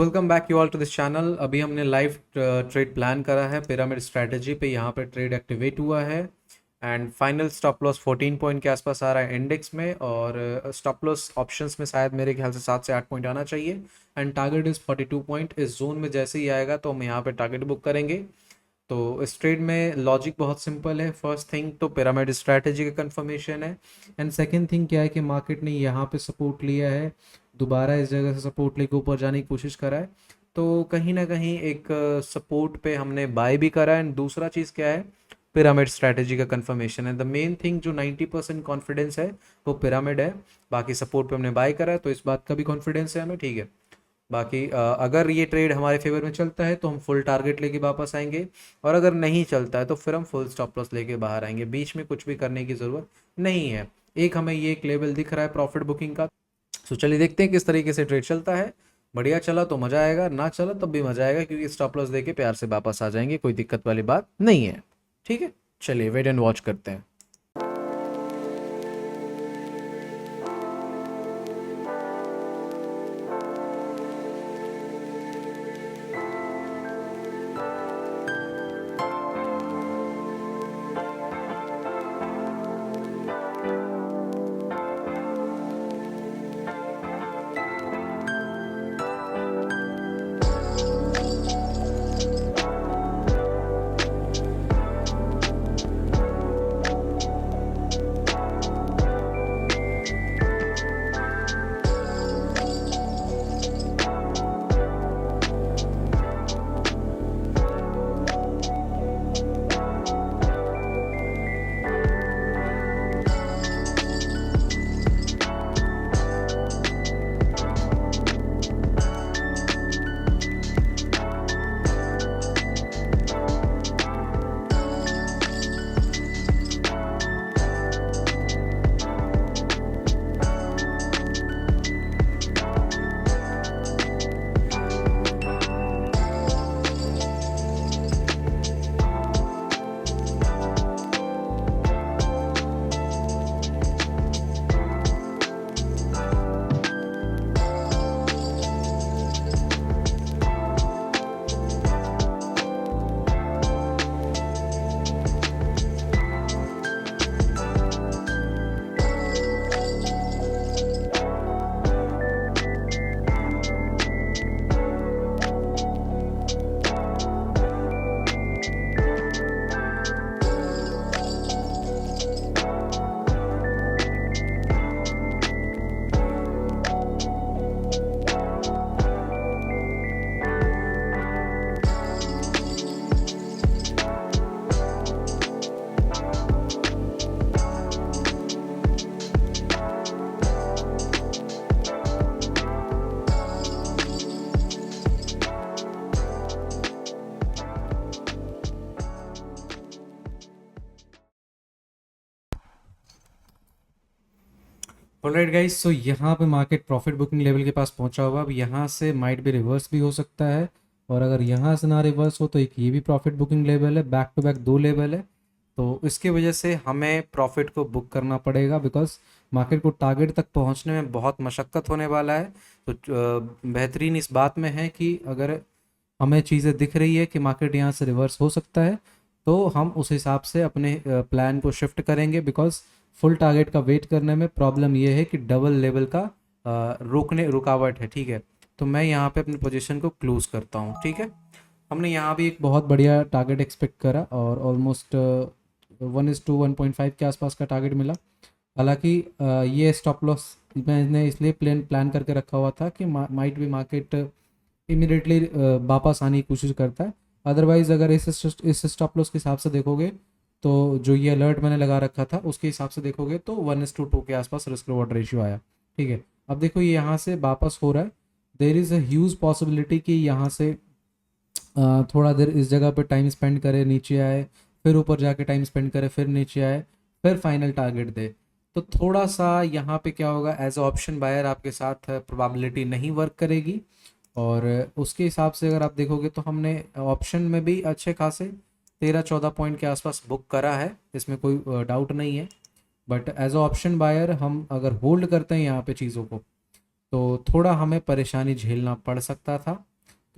Welcome back you all to this channel. अभी हमने live trade plan करा है पिरामिड स्ट्रैटेजी पे। यहाँ पे ट्रेड एक्टिवेट हुआ है and final stop loss 14 point के आसपास आ रहा है इंडेक्स में, और स्टॉप लॉस ऑप्शंस में शायद मेरे ख्याल से 7 से 8 पॉइंट आना चाहिए एंड टारगेट इज़ 42 पॉइंट। इस जोन में जैसे ही आएगा तो हम यहाँ पे टारगेट बुक करेंगे। तो इस ट्रेड में लॉजिक बहुत सिंपल है। फर्स्ट थिंग तो पिरामिड स्ट्रैटेजी का कंफर्मेशन है एंड सेकंड थिंग क्या है कि मार्केट ने यहाँ पे सपोर्ट लिया है, दोबारा इस जगह से सपोर्ट लेके ऊपर जाने की कोशिश करा है, तो कहीं ना कहीं एक सपोर्ट पे हमने बाय भी करा है। एंड दूसरा चीज़ क्या है, पिरामिड स्ट्रैटेजी का कंफर्मेशन है। द मेन थिंग जो 90% कॉन्फिडेंस है वो पिरामिड है। बाकी सपोर्ट पे हमने बाय करा है तो इस बात का भी कॉन्फिडेंस है हमें, ठीक है। बाकी अगर ये ट्रेड हमारे फेवर में चलता है तो हम फुल टारगेट लेके वापस आएंगे, और अगर नहीं चलता है तो फिर हम फुल स्टॉप लॉस लेके बाहर आएंगे। बीच में कुछ भी करने की ज़रूरत नहीं है। एक हमें ये एक लेवल दिख रहा है प्रॉफिट बुकिंग का। तो चलिए देखते हैं किस तरीके से ट्रेड चलता है। बढ़िया चला तो मज़ा आएगा, ना चला तब भी मज़ा आएगा, क्योंकि स्टॉप लॉस देके प्यार से वापस आ जाएंगे, कोई दिक्कत वाली बात नहीं है। ठीक है, चलिए वेट एंड वॉच करते हैं। ऑलराइट गाइस, सो यहाँ पे मार्केट प्रॉफिट बुकिंग लेवल के पास पहुंचा हुआ। अब यहाँ से माइट भी रिवर्स भी हो सकता है, और अगर यहाँ से ना रिवर्स हो तो एक ये भी प्रॉफिट बुकिंग लेवल है, बैक टू बैक 2 लेवल है। तो इसके वजह से हमें प्रॉफिट को बुक करना पड़ेगा, बिकॉज मार्केट को टारगेट तक पहुँचने में बहुत मशक्क़त होने वाला है। तो बेहतरीन इस बात में है कि अगर हमें चीज़ें दिख रही है कि मार्केट यहाँ से रिवर्स हो सकता है, तो हम उस हिसाब से अपने प्लान को शिफ्ट करेंगे। बिकॉज फुल टारगेट का वेट करने में प्रॉब्लम ये है कि डबल लेवल का रोकने रुकावट है, ठीक है। तो मैं यहाँ पे अपनी पोजीशन को क्लोज करता हूँ, ठीक है। हमने यहाँ भी एक बहुत बढ़िया टारगेट एक्सपेक्ट करा और ऑलमोस्ट 1:1.5 के आसपास का टारगेट मिला। हालांकि ये स्टॉप लॉस मैंने इसलिए प्लान करके रखा हुआ था कि माइट भी मार्केट इमिडिएटली वापस आने की कोशिश करता है। अदरवाइज़ अगर इस स्टॉप लॉस के हिसाब से देखोगे, तो जो ये अलर्ट मैंने लगा रखा था उसके हिसाब से देखोगे तो 1:2 के आसपास रिस्क रिवॉर्ड रेशियो आया, ठीक है। अब देखो ये यहाँ से वापस हो रहा है। There is a huge possibility कि यहाँ से थोड़ा देर इस जगह पर टाइम स्पेंड करे, नीचे आए, फिर ऊपर जाके टाइम स्पेंड करे, फिर नीचे आए, फिर फाइनल टारगेट दे। तो थोड़ा सा यहाँ पे क्या होगा, एज ऑप्शन बायर आपके साथ प्रोबेबिलिटी नहीं वर्क करेगी। और उसके हिसाब से अगर आप देखोगे तो हमने ऑप्शन में भी अच्छे खासे 13-14 पॉइंट के आसपास बुक करा है, इसमें कोई डाउट नहीं है। बट एज ऑप्शन बायर हम अगर होल्ड करते हैं यहाँ पे चीज़ों को, तो थोड़ा हमें परेशानी झेलना पड़ सकता था।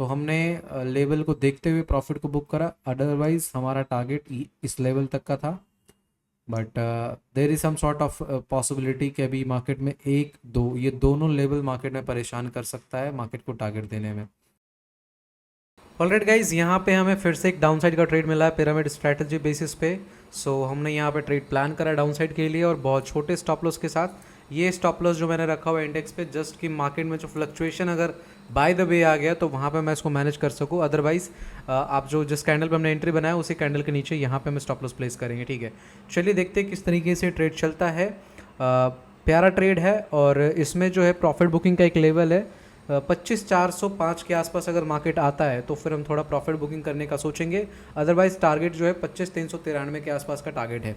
तो हमने लेवल को देखते हुए प्रॉफिट को बुक करा, अदरवाइज हमारा टारगेट इस लेवल तक का था। But there is some sort of possibility कि अभी मार्केट में एक दो ये दोनों लेवल मार्केट में परेशान कर सकता है मार्केट को टारगेट देने में। ऑलराइट गाइज, यहाँ पे हमें फिर से एक डाउनसाइड का ट्रेड मिला है पिरामिड स्ट्रैटेजी बेसिस पे। सो हमने यहाँ पे ट्रेड प्लान करा डाउनसाइड के लिए और बहुत छोटे स्टॉप लॉस के साथ। ये स्टॉप लॉस जो मैंने रखा हुआ है इंडेक्स पे, जस्ट कि मार्केट में जो फ्लक्चुएशन अगर बाय द वे आ गया तो वहाँ पे मैं इसको मैनेज कर सकूँ। अदरवाइज आप जो जिस कैंडल पे हमने एंट्री बनाया उसी कैंडल के नीचे यहाँ पे हमें स्टॉप लॉस प्लेस करेंगे, ठीक है। चलिए देखते हैं किस तरीके से ट्रेड चलता है। प्यारा ट्रेड है और इसमें जो है प्रॉफिट बुकिंग का एक लेवल है 25,405 के आसपास। अगर मार्केट आता है तो फिर हम थोड़ा प्रॉफिट बुकिंग करने का सोचेंगे, अदरवाइज टारगेट जो है 25,393 के आसपास का टारगेट है।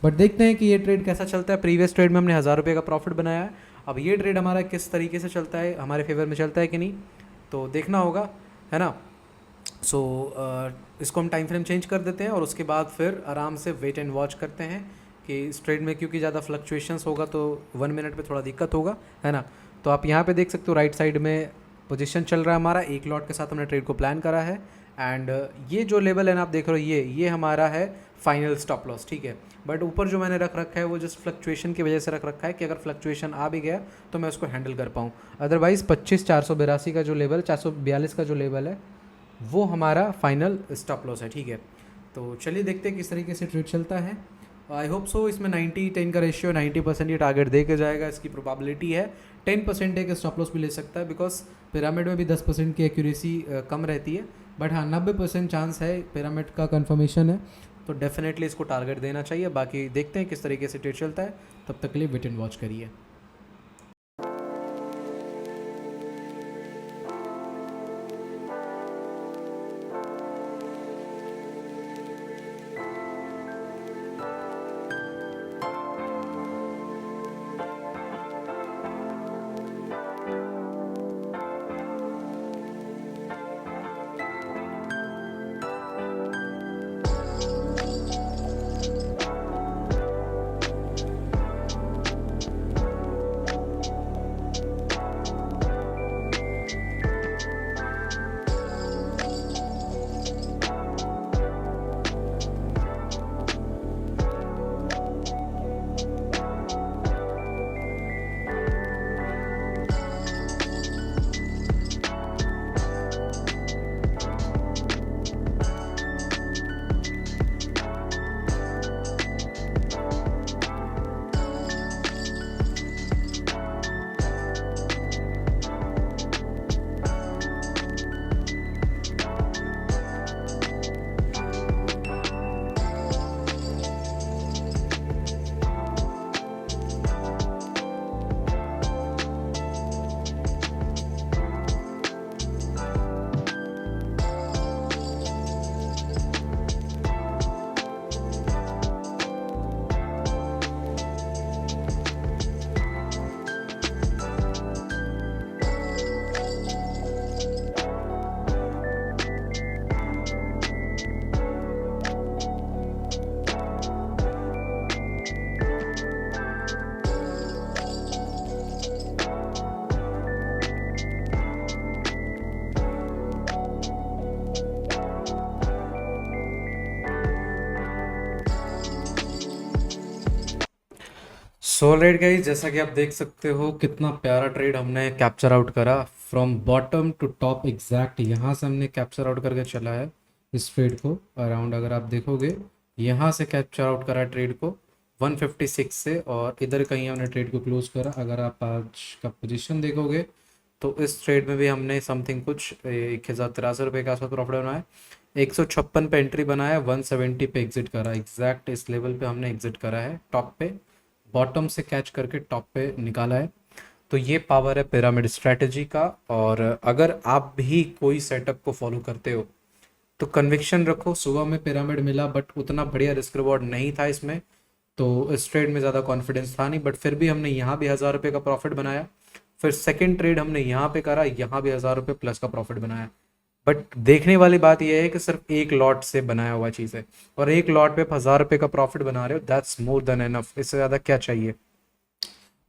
बट देखते हैं कि ये ट्रेड कैसा चलता है। प्रीवियस ट्रेड में हमने 1000 रुपये का प्रॉफिट बनाया है, अब ये ट्रेड हमारा किस तरीके से चलता है, हमारे फेवर में चलता है कि नहीं, तो देखना होगा, है ना। सो इसको हम टाइम फ्रेम चेंज कर देते हैं और उसके बाद फिर आराम से वेट एंड वॉच करते हैं कि इस ट्रेड में क्योंकि ज़्यादा फ्लक्चुएशंस होगा तो 1 मिनट पे थोड़ा दिक्कत होगा, है ना। तो आप यहाँ पे देख सकते हो राइट साइड में पोजीशन चल रहा है हमारा, एक लॉट के साथ हमने ट्रेड को प्लान करा है। एंड ये जो लेवल है ना आप देख रहे हो, ये हमारा है फाइनल स्टॉप लॉस, ठीक है। बट ऊपर जो मैंने रख रखा है वो जस्ट फ्लक्चुएशन की वजह से रख रखा है कि अगर फ्लक्चुएशन आ भी गया तो मैं उसको हैंडल कर पाऊँ। अदरवाइज़ 25,482 का जो लेवल, 442 का जो लेवल है वो हमारा फाइनल स्टॉप लॉस है, ठीक है। तो चलिए देखते हैं किस तरीके से ट्रेड चलता है। आई होप सो इसमें 90-10 का रेशियो 90% ये टारगेट दे के जाएगा, इसकी प्रोबेबिलिटी है। 10% एक स्टॉप लॉस भी ले सकता है, बिकॉज पिरामिड में भी 10% की एक्यूरेसी कम रहती है। बट हाँ 90% चांस है, पिरामिड का कंफर्मेशन है, तो डेफिनेटली इसको टारगेट देना चाहिए। बाकी देखते हैं किस तरीके से ट्रेड चलता है, तब तक के लिए वेट एंड वॉच करिए। सो ऑलराइट गाइस, जैसा कि आप देख सकते हो कितना प्यारा ट्रेड हमने कैप्चर आउट करा from bottom to top. Exact यहाँ से हमने कैप्चर आउट करके चला है इस ट्रेड को अराउंड, अगर आप देखोगे यहाँ से कैप्चर आउट करा ट्रेड को 156 से, और इधर कहीं हमने ट्रेड को क्लोज करा। अगर आप आज का पोजीशन देखोगे तो इस ट्रेड में भी हमने समथिंग कुछ 1,083 रुपये के आसपास प्रॉफिट बनाया, 156 पे एंट्री बनाया, 170 पे एग्जिट करा। एग्जैक्ट इस लेवल पे हमने एग्जिट करा है, टॉप पे बॉटम से कैच करके टॉप पे निकाला है। तो ये पावर है पिरामिड स्ट्रैटेजी का। और अगर आप भी कोई सेटअप को फॉलो करते हो तो कन्विक्शन रखो। सुबह में पिरामिड मिला बट उतना बढ़िया रिस्क रिवॉर्ड नहीं था इसमें, तो इस ट्रेड में ज़्यादा कॉन्फिडेंस था नहीं, बट फिर भी हमने यहाँ भी 1000 रुपये का प्रॉफिट बनाया। फिर सेकेंड ट्रेड हमने यहाँ पे करा, यहाँ भी 1000 रुपये प्लस का प्रॉफिट बनाया। बट देखने वाली बात यह है कि सिर्फ एक लॉट से बनाया हुआ चीज़ है, और एक लॉट पे 1000 रुपये का प्रॉफिट बना रहे हो, दैट्स मोर देन एनफ। इससे ज़्यादा क्या चाहिए।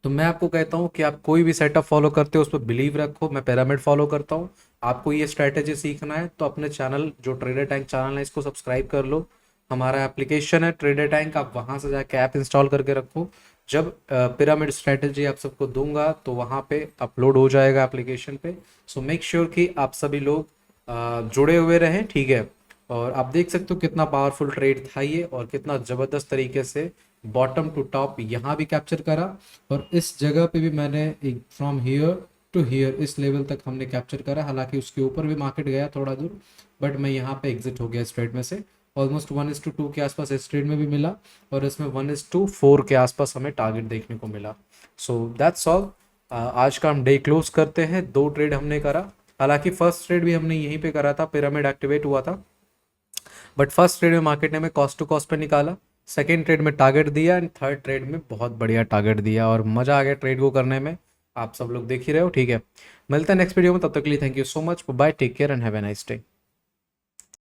तो मैं आपको कहता हूँ कि आप कोई भी सेटअप फॉलो करते हो उस पर बिलीव रखो। मैं पिरामिड फॉलो करता हूँ, आपको ये स्ट्रैटेजी सीखना है तो अपने चैनल जो ट्रेडर टैंक चैनल है इसको सब्सक्राइब कर लो। हमारा एप्लीकेशन है ट्रेडर टैंक, आप वहाँ से जाके ऐप इंस्टॉल करके रखो। जब पिरामिड स्ट्रैटेजी आप सबको दूंगा तो वहाँ पे अपलोड हो जाएगा एप्लीकेशन पे। सो मेक श्योर कि आप सभी लोग जुड़े हुए रहें, ठीक है। और आप देख सकते हो कितना पावरफुल ट्रेड था ये, और कितना ज़बरदस्त तरीके से बॉटम टू टॉप यहाँ भी कैप्चर करा, और इस जगह पे भी मैंने फ्रॉम हियर टू हियर इस लेवल तक हमने कैप्चर करा। हालांकि उसके ऊपर भी मार्केट गया थोड़ा दूर, बट मैं यहाँ पे एग्जिट हो गया इस ट्रेड में से। ऑलमोस्ट 1:2 के आसपास इस ट्रेड में भी मिला, और इसमें 1:4 के आसपास हमें टारगेट देखने को मिला। So that's all. आज का हम डे क्लोज करते हैं। 2 ट्रेड हमने करा, हालांकि फर्स्ट ट्रेड भी हमने यहीं पे करा था, पिरामिड एक्टिवेट हुआ था, बट फर्स्ट ट्रेड में मार्केट ने हमें कॉस्ट टू कॉस्ट पे निकाला, सेकेंड ट्रेड में टारगेट दिया, एंड थर्ड ट्रेड में बहुत बढ़िया टारगेट दिया, और मज़ा आ गया ट्रेड को करने में। आप सब लोग देख ही रहे हो, ठीक है। मिलते हैं नेक्स्ट वीडियो में, तब तक के लिए thank you so much, bye, take care and have a nice day.